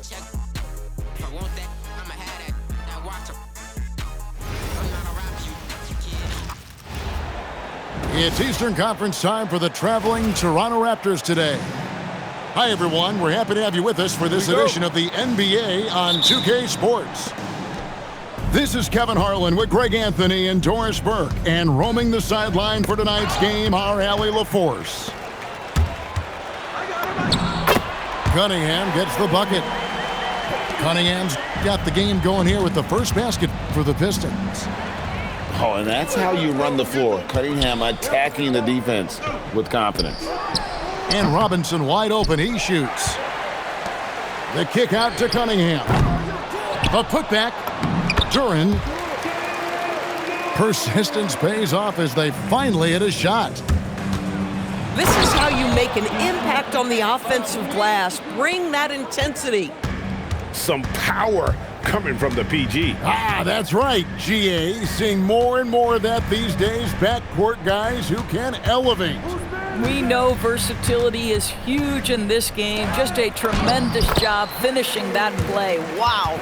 check. If I want that, I'ma have that. Now watch 'em. I'm not a rap you, kid. It's Eastern Conference time for the traveling Toronto Raptors today. Hi, everyone. We're happy to have you with us for this edition of the NBA on 2K Sports. This is Kevin Harlan with Greg Anthony and Doris Burke, and roaming the sideline for tonight's game, our Allie LaForce. Cunningham gets the bucket. Cunningham's got the game going here with the first basket for the Pistons. Oh, and that's how you run the floor. Cunningham attacking the defense with confidence. And Robinson wide open. He shoots. The kick out to Cunningham. A putback. Duran. Persistence pays off as they finally hit a shot. This is how you make an impact on the offensive glass. Bring that intensity. Some power coming from the PG. Ah, that's right, GA. Seeing more and more of that these days. Backcourt guys who can elevate. We know versatility is huge in this game. Just a tremendous job finishing that play. Wow.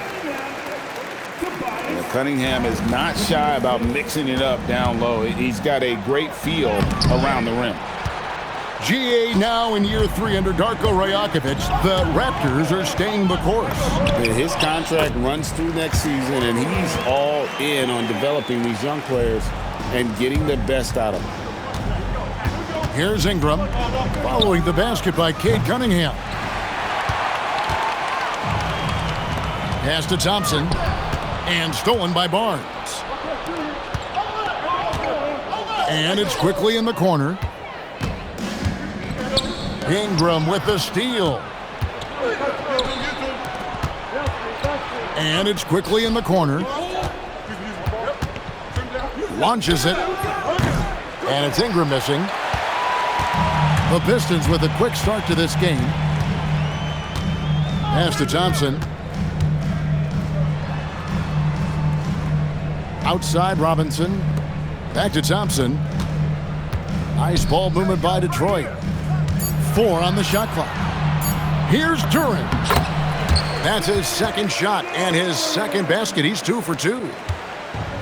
Cunningham is not shy about mixing it up down low. He's got a great feel around the rim. GA now in year 3 under Darko Rajakovic. The Raptors are staying the course. His contract runs through next season, and he's all in on developing these young players and getting the best out of them. Here's Ingram, following the basket by Cade Cunningham. Pass to Thompson, and stolen by Barnes. And it's quickly in the corner. Ingram with the steal. And it's quickly in the corner. Launches it. And it's Ingram missing. The Pistons with a quick start to this game. Pass to Thompson. Outside Robinson. Back to Thompson. Nice ball movement by Detroit. 4 on the shot clock. Here's Duran. That's his second shot and his second basket. He's 2 for 2.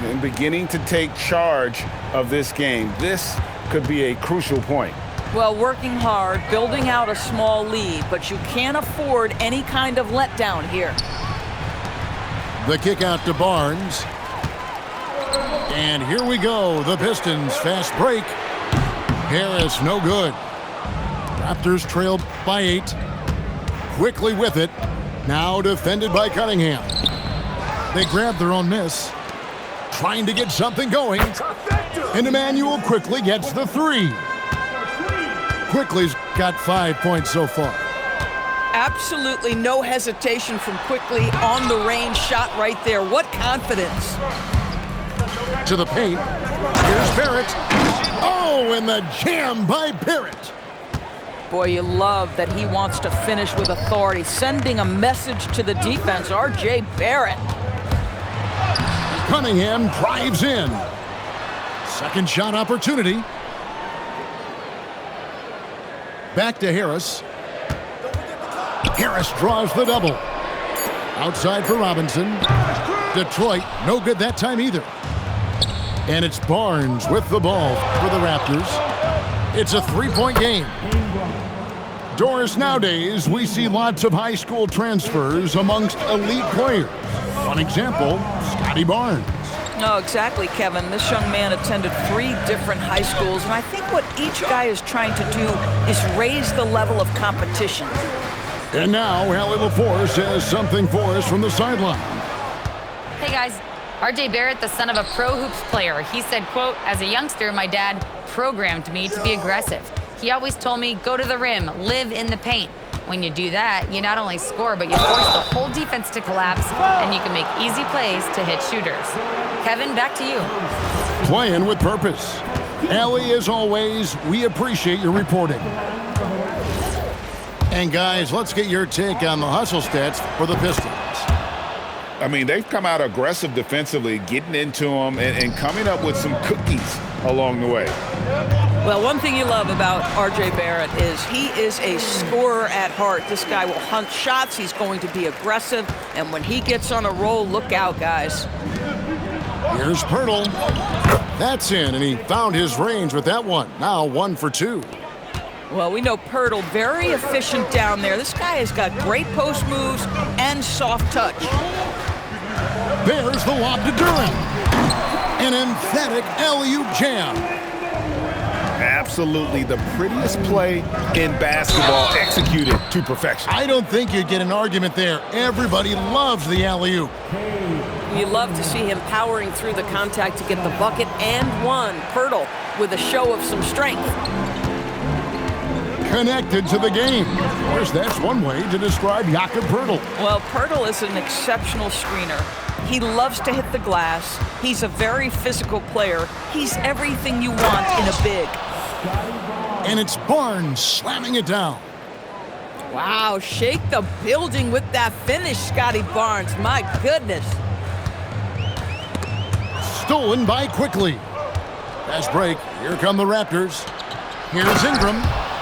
And beginning to take charge of this game. This could be a crucial point. Well, working hard, building out a small lead, but you can't afford any kind of letdown here. The kick out to Barnes. And here we go. The Pistons fast break. Harris no good. Raptors trailed by 8. Quickly with it. Now defended by Cunningham. They grab their own miss. Trying to get something going. And Emmanuel quickly gets the 3. Quickly's got 5 points so far. Absolutely no hesitation from Quickly on the range shot right there. What confidence. To the paint. Here's Barrett. Oh, and the jam by Barrett. Boy, you love that he wants to finish with authority, sending a message to the defense. R.J. Barrett. Cunningham drives in. Second shot opportunity. Back to Harris. Harris draws the double. Outside for Robinson. Detroit, no good that time either. And it's Barnes with the ball for the Raptors. It's a 3-point game. Doris, nowadays, we see lots of high school transfers amongst elite players. One example, Scotty Barnes. No, exactly, Kevin. This young man attended 3 different high schools, and I think what each guy is trying to do is raise the level of competition. And now, Allie LaForce has something for us from the sideline. Hey, guys. R.J. Barrett, the son of a pro hoops player, he said, quote, "As a youngster, my dad programmed me to be aggressive. He always told me, go to the rim, live in the paint. When you do that, you not only score, but you force the whole defense to collapse, and you can make easy plays to hit shooters." Kevin, back to you. Playing with purpose. Allie, as always, we appreciate your reporting. And guys, let's get your take on the hustle stats for the Pistons. I mean, they've come out aggressive defensively, getting into them and coming up with some cookies along the way. Well, one thing you love about R.J. Barrett is he is a scorer at heart. This guy will hunt shots. He's going to be aggressive. And when he gets on a roll, look out, guys. Here's Pirtle. That's in, and he found his range with that one. Now 1 for 2. Well, we know Pirtle, very efficient down there. This guy has got great post moves and soft touch. There's the lob to Durham. An emphatic alley-oop jam. Absolutely the prettiest play in basketball, executed to perfection. I don't think you'd get an argument there. Everybody loves the alley-oop. You love to see him powering through the contact to get the bucket and one. Pirtle with a show of some strength. Connected to the game. Of course, that's one way to describe Jakob Pirtle. Well, Pirtle is an exceptional screener. He loves to hit the glass. He's a very physical player. He's everything you want in a big. And it's Barnes slamming it down. Wow, shake the building with that finish, Scotty Barnes. My goodness. Stolen by Quickly. Fast break. Here come the Raptors. Here's Ingram.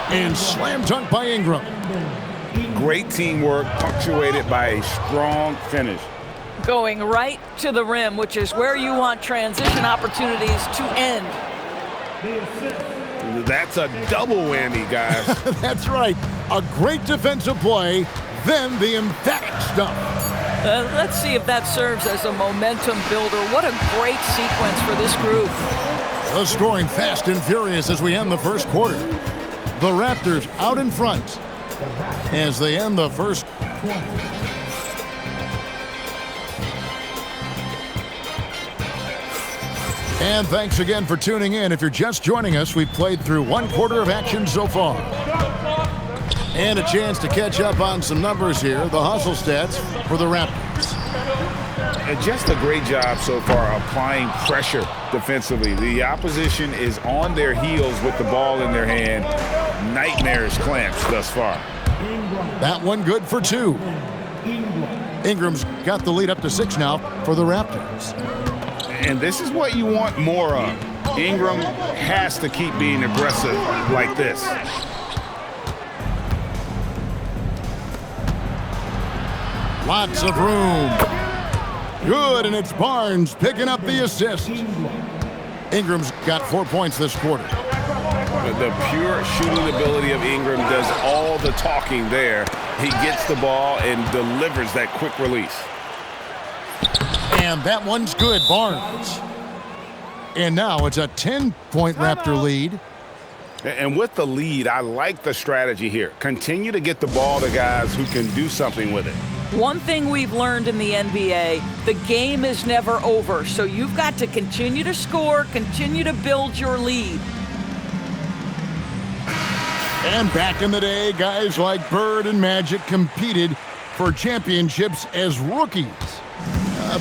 And slam dunk by Ingram. Great teamwork, punctuated by a strong finish. Going right to the rim, which is where you want transition opportunities to end. That's a double whammy, guys. That's right. A great defensive play, then the emphatic stuff. Let's see if that serves as a momentum builder. What a great sequence for this group. The scoring fast and furious as we end the first quarter. The Raptors out in front as they end the first. And thanks again for tuning in. If you're just joining us, we've played through 1 quarter of action so far. And a chance to catch up on some numbers here, the hustle stats for the Raptors. And just a great job so far applying pressure defensively. The opposition is on their heels with the ball in their hand. Nightmares clamps thus far. That one good for 2. Ingram's got the lead up to 6 now for the Raptors. And this is what you want more of. Ingram has to keep being aggressive like this. Lots of room. Good, and it's Barnes picking up the assist. Ingram's got 4 points this quarter. The pure shooting ability of Ingram does all the talking there. He gets the ball and delivers that quick release. And that one's good, Barnes. And now it's a 10-point Raptor lead. And with the lead, I like the strategy here. Continue to get the ball to guys who can do something with it. One thing we've learned in the NBA, the game is never over. So you've got to continue to score, continue to build your lead. And back in the day, guys like Bird and Magic competed for championships as rookies.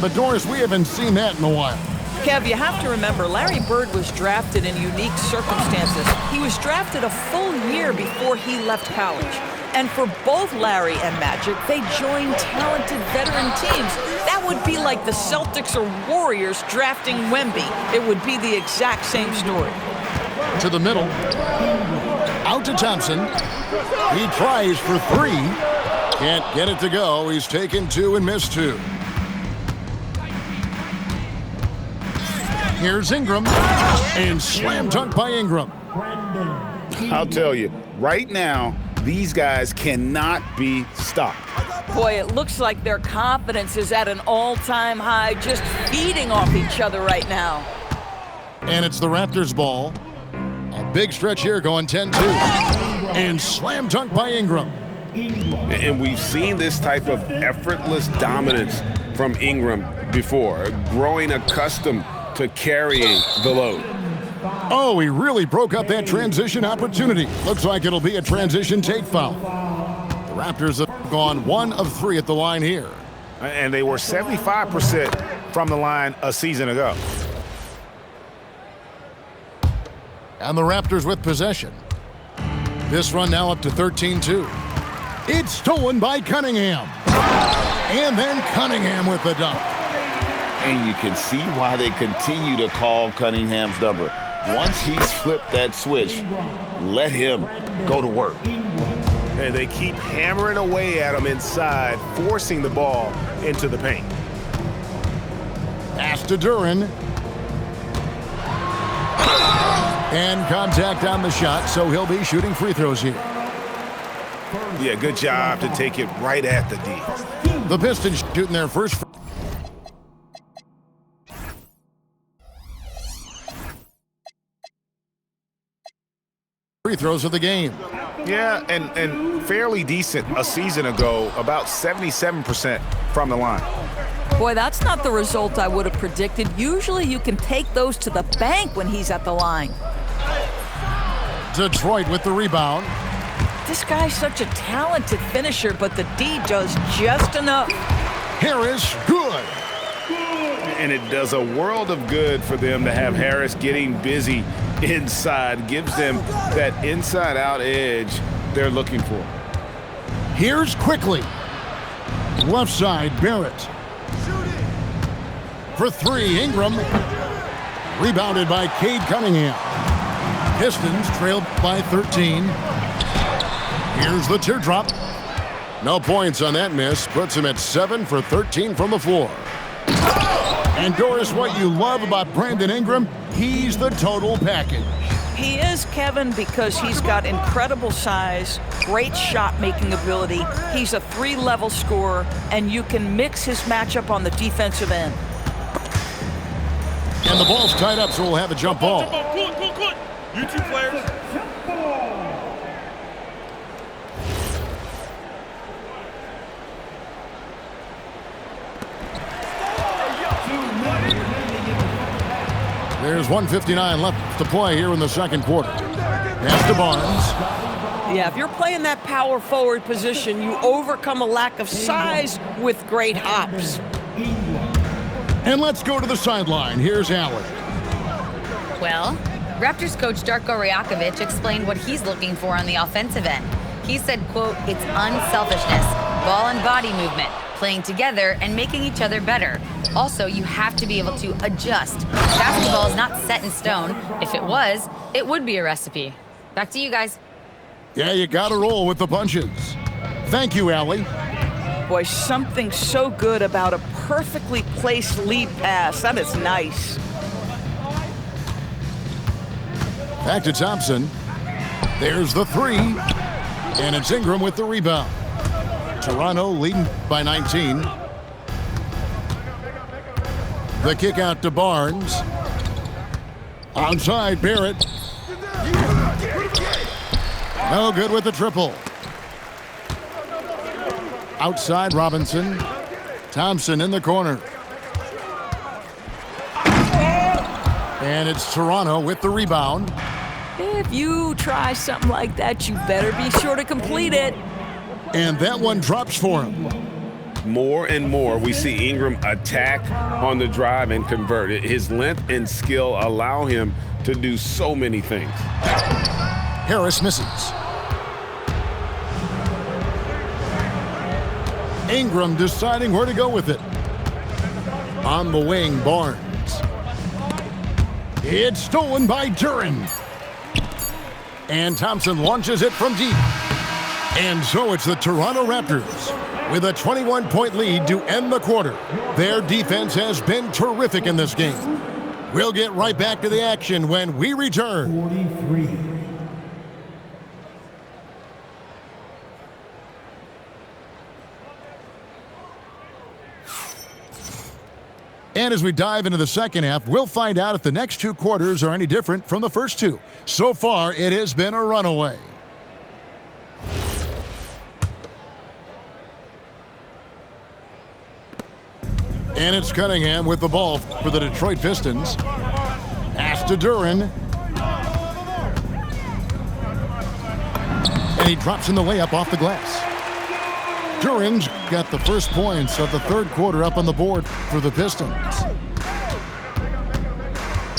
But Doris, we haven't seen that in a while. Kev, you have to remember, Larry Bird was drafted in unique circumstances. He was drafted a full year before he left college. And for both Larry and Magic, they joined talented veteran teams. That would be like the Celtics or Warriors drafting Wemby. It would be the exact same story. To the middle. Out to Thompson. He tries for 3. Can't get it to go. He's taken 2 and missed 2. Here's Ingram. And slam dunk by Ingram. I'll tell you, right now, these guys cannot be stopped. Boy, it looks like their confidence is at an all-time high, just feeding off each other right now. And it's the Raptors' ball. A big stretch here going 10-2. And slam dunk by Ingram. And we've seen this type of effortless dominance from Ingram before, growing accustomed to carrying the load. Oh, he really broke up that transition opportunity. Looks like it'll be a transition take foul. The Raptors have gone 1 of 3 at the line here. And they were 75% from the line a season ago. And the Raptors with possession. This run now up to 13-2. It's stolen by Cunningham. And then Cunningham with the dunk. And you can see why they continue to call Cunningham's number. Once he's flipped that switch, let him go to work. And they keep hammering away at him inside, forcing the ball into the paint. Pass to Duran. And contact on the shot, so he'll be shooting free throws here. Yeah, good job to take it right at the D. The Pistons shooting their first free throws of the game. Yeah, and fairly decent a season ago, about 77% from the line. Boy, that's not the result I would have predicted. Usually you can take those to the bank when he's at the line. Detroit with the rebound. This guy's such a talented finisher, but the D does just enough. Harris, good. And it does a world of good for them to have Harris getting busy inside. Gives them that inside-out edge they're looking for. Here's quickly. Left side, Barrett. For three, Ingram. Rebounded by Cade Cunningham. Pistons trailed by 13. Here's the teardrop. No points on that miss. Puts him at 7 for 13 from the floor. And Doris, what you love about Brandon Ingram, he's the total package. He is, Kevin, because he's got incredible size, great shot-making ability. He's a 3-level scorer, and you can mix his matchup on the defensive end. And the ball's tied up, so we'll have a jump ball. Good. You two players. There's 1:59 left to play here in the second quarter. Pass to Barnes. Yeah, if you're playing that power forward position, you overcome a lack of size with great hops. And let's go to the sideline. Here's Allen. Well, Raptors coach Darko Rajakovic explained what he's looking for on the offensive end. He said, quote, it's unselfishness, ball and body movement, playing together and making each other better. Also, you have to be able to adjust. Basketball is not set in stone. If it was, it would be a recipe. Back to you guys. Yeah, you got to roll with the punches. Thank you, Allie. Boy, something so good about a perfectly placed lead pass. That is nice. Back to Thompson. There's the three. And it's Ingram with the rebound. Toronto leading by 19. The kick out to Barnes. Onside, Barrett. No good with the triple. Outside, Robinson. Thompson in the corner. And it's Toronto with the rebound. If you try something like that, you better be sure to complete it. And that one drops for him. More and more, we see Ingram attack on the drive and convert. His length and skill allow him to do so many things. Harris misses. Ingram deciding where to go with it. On the wing, Barnes. It's stolen by Duran. And Thompson launches it from deep. And so it's the Toronto Raptors with a 21-point lead to end the quarter. Their defense has been terrific in this game. We'll get right back to the action when we return. 43. And as we dive into the second half, we'll find out if the next two quarters are any different from the first two. So far, it has been a runaway. And it's Cunningham with the ball for the Detroit Pistons. Pass to Duran. And he drops in the layup off the glass. Duran's got the first points of the third quarter up on the board for the Pistons.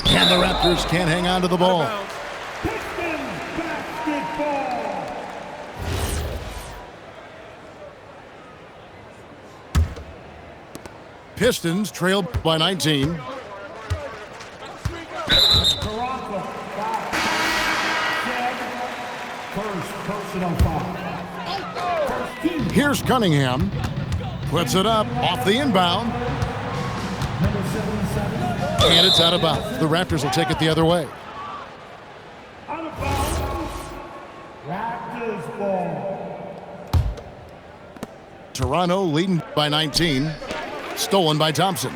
And the Raptors can't hang on to the ball. Pistons trailed by 19. Toronto. Here's Cunningham. Puts it up off the inbound. And it's out of bounds. The Raptors will take it the other way. Toronto leading by 19. Stolen by Thompson.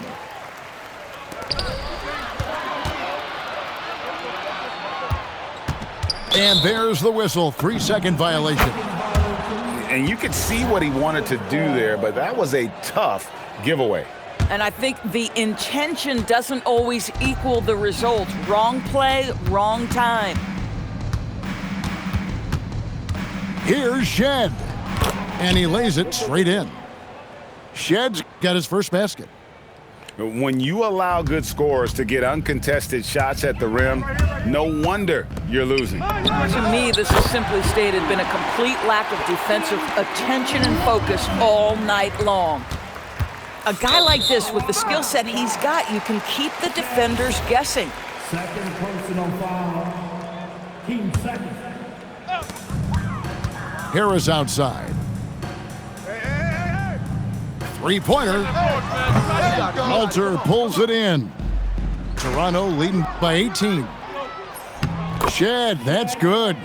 And there's the whistle. 3-second violation. And you could see what he wanted to do there, but that was a tough giveaway. And I think the intention doesn't always equal the result. Wrong play, wrong time. Here's Shed. And he lays it straight in. Shed's got his first basket. When you allow good scorers to get uncontested shots at the rim, no wonder you're losing. To me, this has simply stated been a complete lack of defensive attention and focus all night long. A guy like this, with the skill set he's got, you can keep the defenders guessing. Second personal foul. Team second. Harris outside. Three-pointer. Alter pulls it in. Toronto leading by 18. Shed, that's good.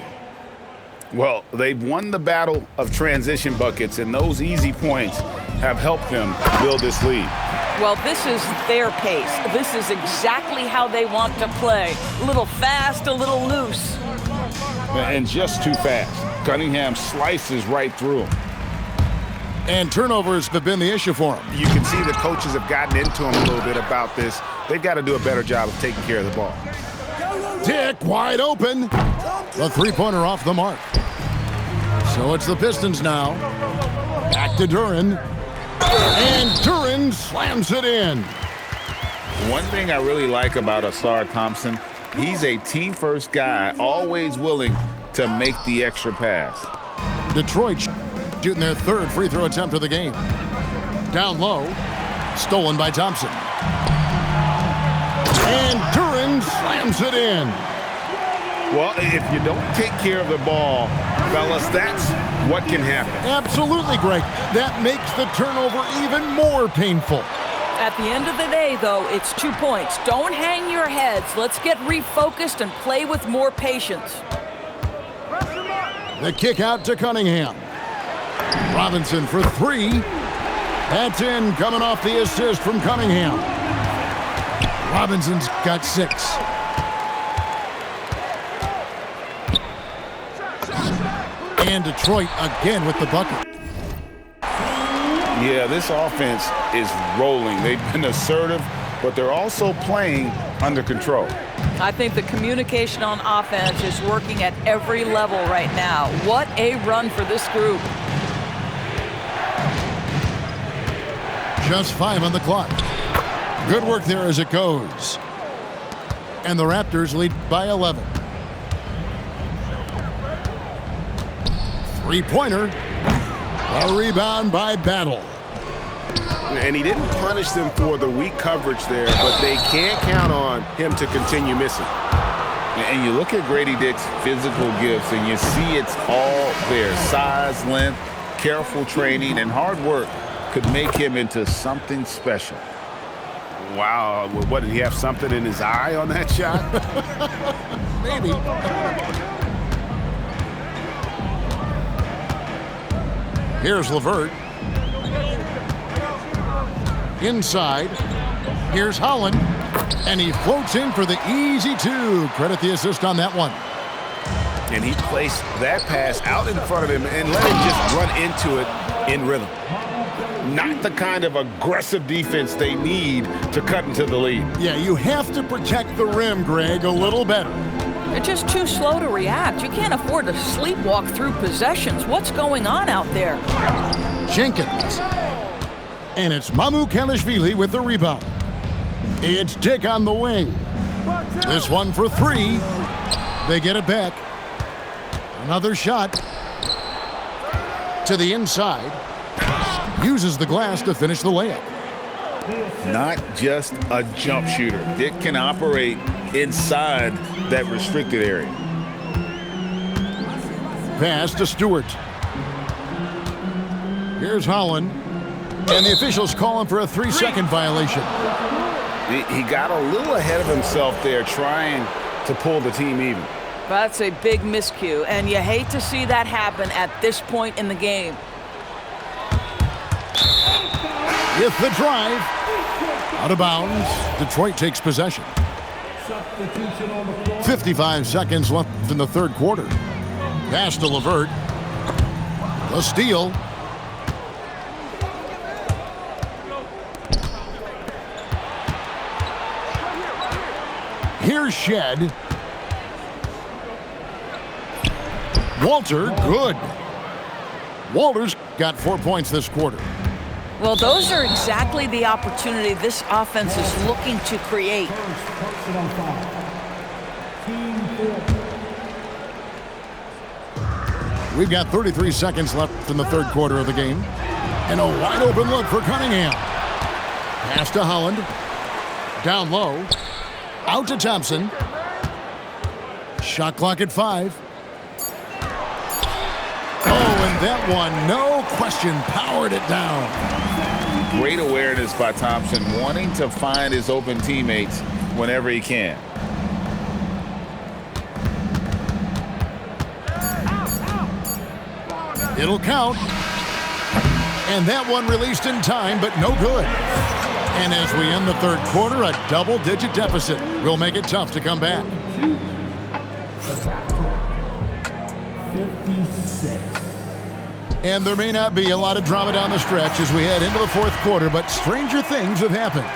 Well, they've won the battle of transition buckets, and those easy points have helped them build this lead. Well, this is their pace. This is exactly how they want to play. A little fast, a little loose. And just too fast. Cunningham slices right through him. And turnovers have been the issue for him. You can see the coaches have gotten into him a little bit about this. They've got to do a better job of taking care of the ball. Dick wide open. The three-pointer off the mark. So it's the Pistons now. Back to Duren. And Duren slams it in. One thing I really like about Asar Thompson, he's a team-first guy, always willing to make the extra pass. Detroit shooting their third free throw attempt of the game. Down low. Stolen by Thompson. And Duren slams it in. Well, if you don't take care of the ball, fellas, that's what can happen. Absolutely, Greg. That makes the turnover even more painful. At the end of the day, though, it's 2 points. Don't hang your heads. Let's get refocused and play with more patience. The kick out to Cunningham. Robinson for three. That's in, coming off the assist from Cunningham. Robinson's got 6. And Detroit again with the bucket. Yeah, this offense is rolling. They've been assertive, but they're also playing under control. I think the communication on offense is working at every level right now. What a run for this group. Just 5 on the clock. Good work there as it goes. And the Raptors lead by 11. Three-pointer. A rebound by Battle. And he didn't punish them for the weak coverage there, but they can't count on him to continue missing. And you look at Grady Dick's physical gifts, and you see it's all there. Size, length, careful training, and hard work could make him into something special. Wow, what, did he have something in his eye on that shot? Maybe. Here's LeVert. Inside. Here's Holland. And he floats in for the easy 2. Credit the assist on that one. And he placed that pass out in front of him and let him just run into it in rhythm. Not the kind of aggressive defense they need to cut into the lead. Yeah, you have to protect the rim, Greg, a little better. They're just too slow to react. You can't afford to sleepwalk through possessions. What's going on out there? Jenkins. And it's Mamu Kalishvili with the rebound. It's Dick on the wing. This one for 3. They get it back. Another shot. To the inside. Uses the glass to finish the layup. Not just a jump shooter. Dick can operate inside that restricted area. pass to Stewart. Here's Holland. And the officials call him for a 3-second violation. He got a little ahead of himself there trying to pull the team even. That's a big miscue, and you hate to see that happen at this point in the game. With the drive. Out of bounds. Detroit takes possession. 55 seconds left in the third quarter. Pass to LeVert. The steal. Here's Shed. Walter, good. Walter's got 4 points this quarter. Well, those are exactly the opportunity this offense is looking to create. We've got 33 seconds left in the third quarter of the game. And a wide open look for Cunningham. Pass to Holland. Down low. Out to Thompson. Shot clock at 5. Oh, and that one, no question, powered it down. Great awareness by Thompson, wanting to find his open teammates whenever he can. It'll count. And that one released in time, but no good. And as we end the third quarter, a double-digit deficit will make it tough to come back. 56. And there may not be a lot of drama down the stretch as we head into the fourth quarter, but stranger things have happened.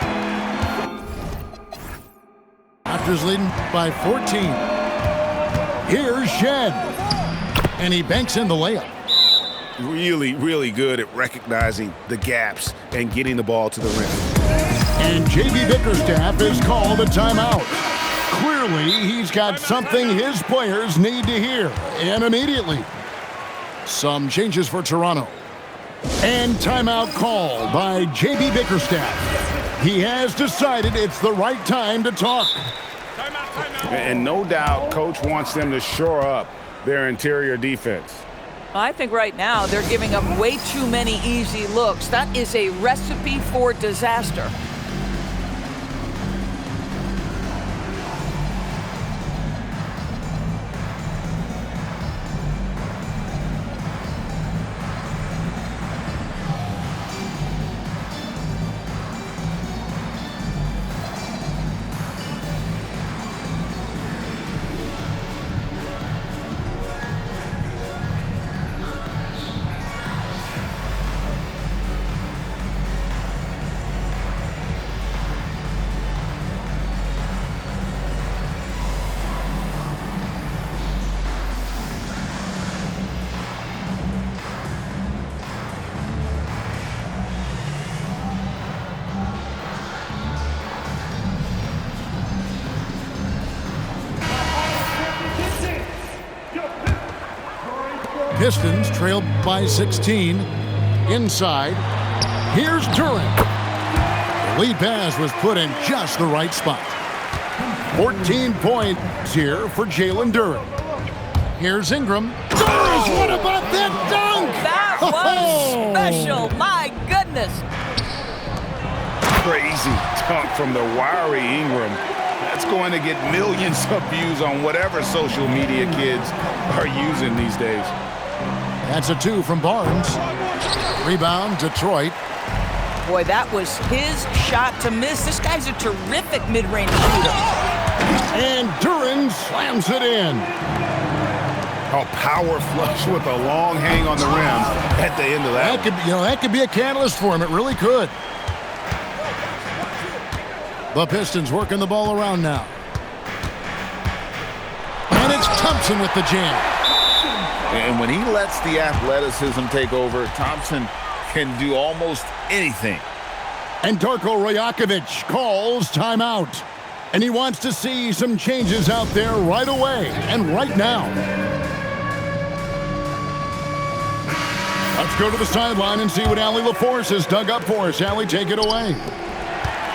Raptors leading by 14. Here's Shed. And he banks in the layup. Really, really good at recognizing the gaps and getting the ball to the rim. And J.B. Bickerstaff is called a timeout. Clearly, he's got something his players need to hear, and immediately. Some changes for Toronto. And timeout called by J.B. Bickerstaff. He has decided it's the right time to talk. And no doubt, Coach wants them to shore up their interior defense. I think right now they're giving up way too many easy looks. That is a recipe for disaster. Pistons trailed by 16. Inside. Here's Durant. The lead pass was put in just the right spot. 14 points here for Jalen Durant. Here's Ingram. Doris, what about that dunk? That was special. My goodness. Crazy dunk from the wiry Ingram. That's going to get millions of views on whatever social media kids are using these days. That's a 2 from Barnes. Rebound, Detroit. Boy, that was his shot to miss. This guy's a terrific mid-range shooter. And Duran slams it in. A power flush with a long hang on the rim at the end of that. That could be a catalyst for him. It really could. The Pistons working the ball around now. And it's Thompson with the jam. And when he lets the athleticism take over, Thompson can do almost anything. And Darko Rajakovic calls timeout. And he wants to see some changes out there right away and right now. Let's go to the sideline and see what Allie LaForce has dug up for us. Allie, take it away.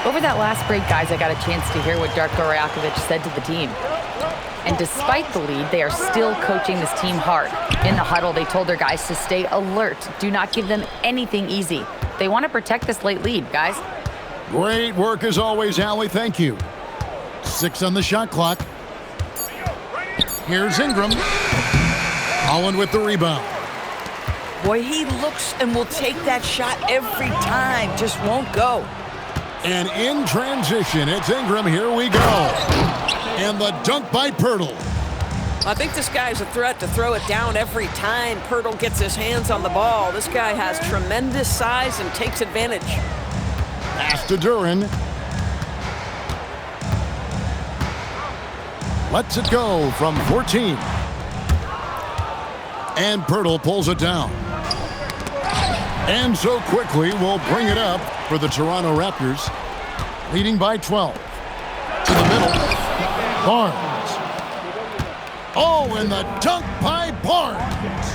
Over that last break, guys, I got a chance to hear what Darko Rajakovic said to the team. And despite the lead, they are still coaching this team hard. In the huddle, they told their guys to stay alert. Do not give them anything easy. They want to protect this late lead, guys. Great work as always, Allie. Thank you. 6 on the shot clock. Here's Ingram. Holland with the rebound. Boy, he looks and will take that shot every time. Just won't go. And in transition, it's Ingram. Here we go. And the dunk by Pirtle. I think this guy's a threat to throw it down every time Pirtle gets his hands on the ball. This guy has tremendous size and takes advantage. Pass to Duran. Lets it go from 14. And Pirtle pulls it down. And so quickly we'll bring it up for the Toronto Raptors, leading by 12. To the middle, Barnes. Oh, and the dunk by Barnes.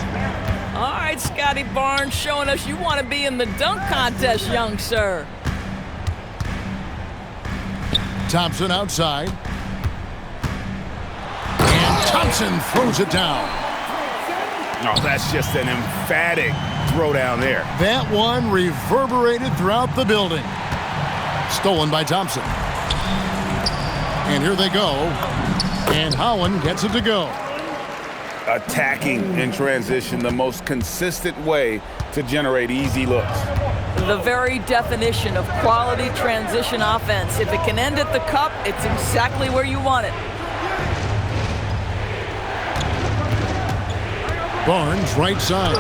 All right, Scotty Barnes showing us you want to be in the dunk contest, young sir. Thompson outside. And Thompson throws it down. No, that's just an emphatic throw down there. That one reverberated throughout the building. Stolen by Thompson. And here they go. And Holland gets it to go. Attacking in transition, the most consistent way to generate easy looks. The very definition of quality transition offense. If it can end at the cup, it's exactly where you want it. Barnes right side.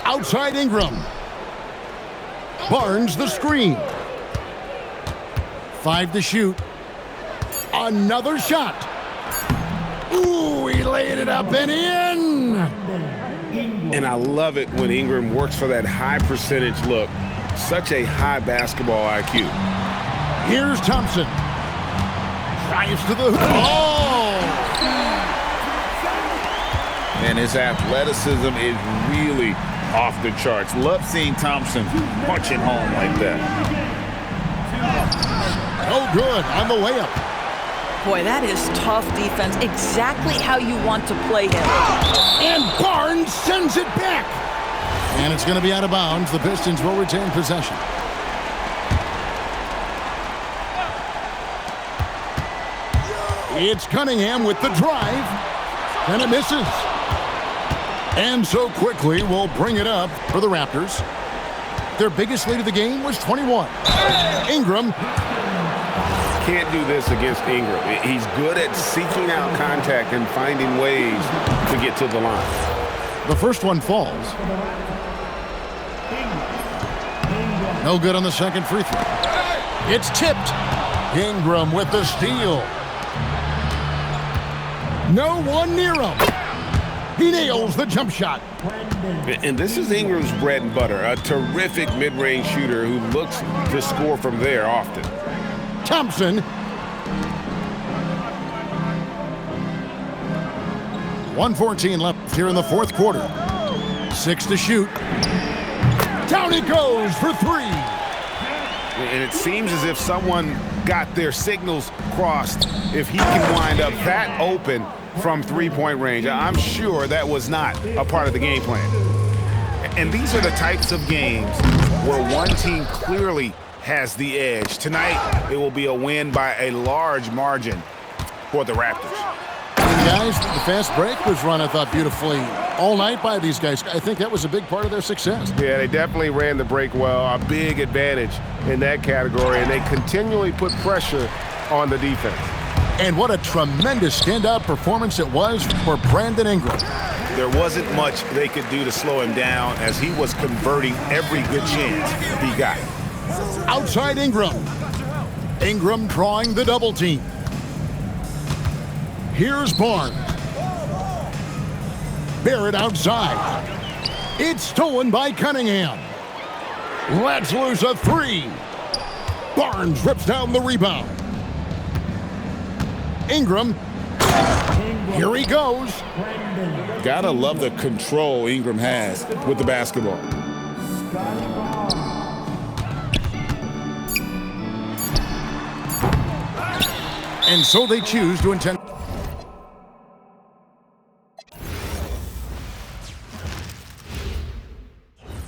Outside Ingram. Barnes the screen. 5 to shoot. Another shot. Ooh, he laid it up and in. And I love it when Ingram works for that high percentage look. Such a high basketball IQ. Here's Thompson. Drives to the hoop. Oh! And his athleticism is really off the charts. Love seeing Thompson punching home like that. No good on the layup. Boy, that is tough defense. Exactly how you want to play him. And Barnes sends it back. And it's going to be out of bounds. The Pistons will retain possession. It's Cunningham with the drive. And it misses. And so quickly we'll bring it up for the Raptors. Their biggest lead of the game was 21. Ingram. Can't do this against Ingram. He's good at seeking out contact and finding ways to get to the line. The first one falls. No good on the second free throw. It's tipped. Ingram with the steal. No one near him. He nails the jump shot. And this is Ingram's bread and butter, a terrific mid-range shooter who looks to score from there often. Thompson. 1:14 left here in the fourth quarter. 6 to shoot. Down it goes for 3. And it seems as if someone got their signals crossed if he can wind up that open from three-point range. I'm sure that was not a part of the game plan. And these are the types of games where one team clearly has the edge. Tonight, it will be a win by a large margin for the Raptors. Guys, the fast break was run, I thought, beautifully all night by these guys. I think that was a big part of their success. Yeah, they definitely ran the break well. A big advantage in that category, and they continually put pressure on the defense. And what a tremendous standout performance it was for Brandon Ingram. There wasn't much they could do to slow him down as he was converting every good chance he got. Outside Ingram. Ingram drawing the double team. Here's Barnes. Barrett outside. It's stolen by Cunningham. Lets loose a 3. Barnes rips down the rebound. Ingram. Here he goes. Gotta love the control Ingram has with the basketball. And so they choose to intend.